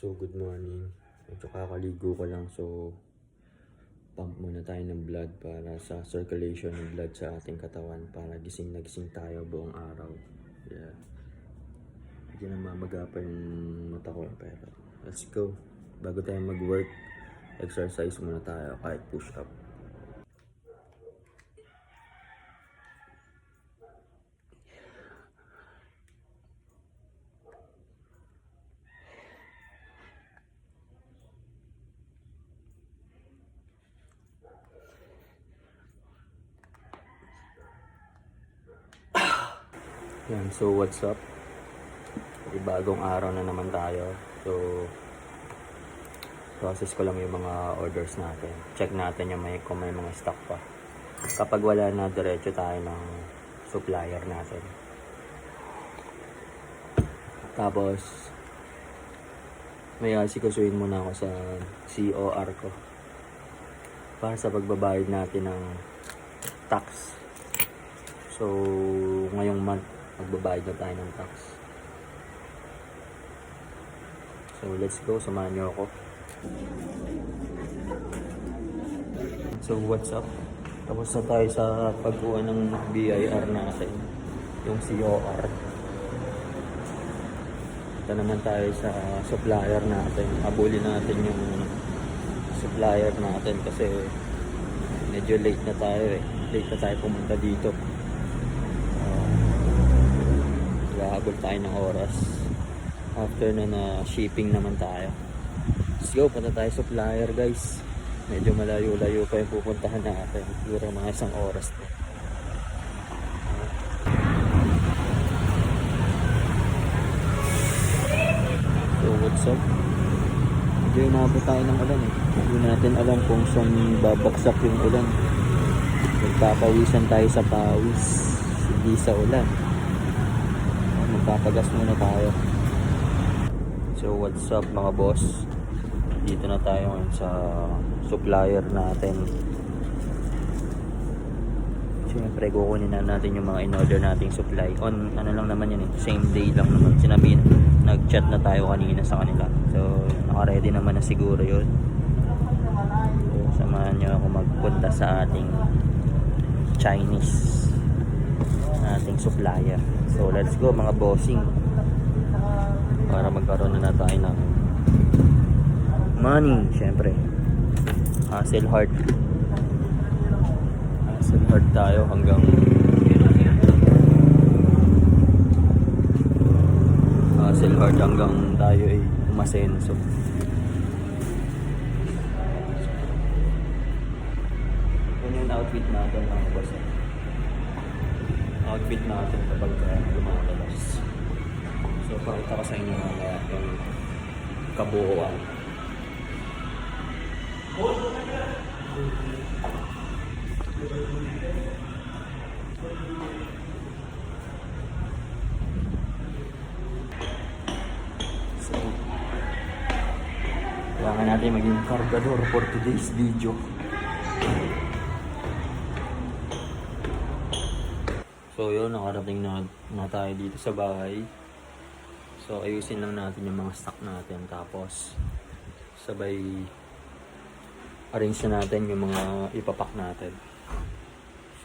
So, good morning. Medyo kakaligo ko lang. So, pump muna tayo ng blood para sa circulation ng blood sa ating katawan para gising na gising tayo buong araw. Yeah. Hindi na mamaga pa yung mata ko. Pero, let's go. Bago tayo mag-work, exercise muna tayo kahit push up. Yan, so what's up? Bagong araw na naman tayo. So, process ko lang yung mga orders natin. Check natin yung kung may mga stock pa. Kapag wala na, diretso tayo ng supplier natin. Tapos, may asikasuhin muna ako sa COR ko para sa pagbabayad natin ng tax. So, ngayong month, magbabayad na tayo ng tax. So, let's go. Samahan niyo ako. So, what's up? Tapos na tayo sa pagkuha ng BIR natin. Yung COR. Ito naman tayo sa supplier natin. Abulin natin yung supplier natin kasi medyo late na tayo eh. Late na tayo pumunta dito. Habol tayo ng oras. After na shipping naman tayo. Let's go, punta tayo supplier guys. Medyo malayo-layo pa yung pupuntahan natin. Siguro mga isang oras po. So what's up? Medyo inabot tayo ng ulan eh. Hindi natin alam kung saan babaksak yung ulan. Magpapawisan tayo sa pawis. Hindi sa ulan. Magpapagas muna tayo. So what's up mga boss? Dito na tayo ngayon sa supplier natin. Siyempre kukunin na natin yung mga in-order nating supply. On ano lang naman yun eh. Same day lang naman. Sinabi, nag-chat na tayo kanina sa kanila. So naka-ready naman na siguro yun. So samahan nyo ako magpunta sa ating Chinese ating supplier. So let's go mga bossing para magkaroon na tayo ng money. Syempre hustle hard tayo hanggang tayo ay umasenso. Yan yung outfit natin mga boss. Outfit natin kapag lumalabas. So pakita ko sa inyo mamaya yung kabuuan. So kailangan natin maging kargador for today's video. So yun, nakarating na tayo dito sa bahay. So ayusin lang natin yung mga stock natin. Tapos sabay arrange na natin yung mga ipapak natin.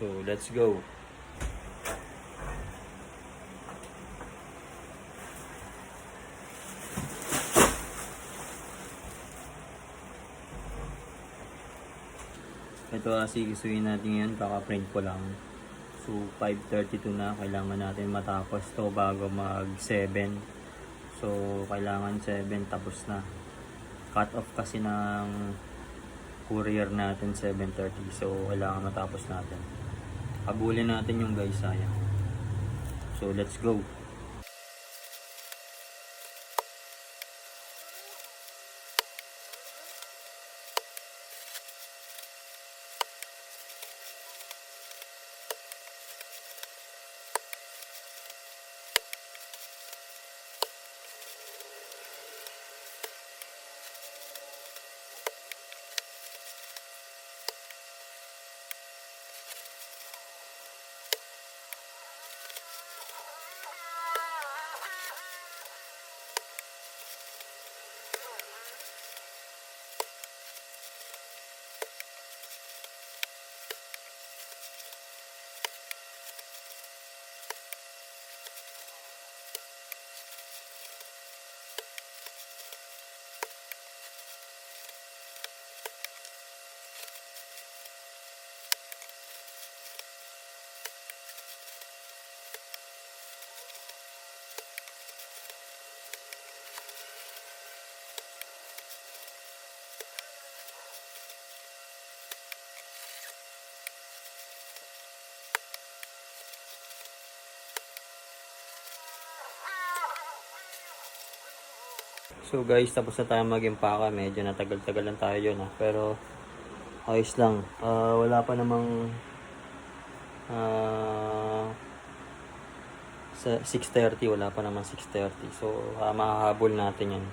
So let's go. Ito asikisuhin natin yan. Kaka-print ko lang. So 5:32 na, kailangan natin matapos to bago mag 7. So kailangan 7 tapos na. Cut off kasi ng courier natin 7:30. So kailangan matapos natin. Habulin natin yung guys, sayang. So let's go. So guys, tapos na tayo mag-impaka. Medyo natagal-tagal lang tayo yun pero ayos lang. Wala pa namang sa 6:30, wala pa naman 6:30. So mahahabol natin yan.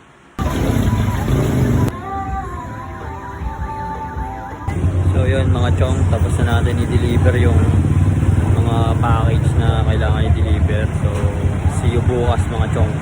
So yun mga chong, tapos na natin i-deliver yung mga package na kailangan i-deliver. So see you bukas mga chong.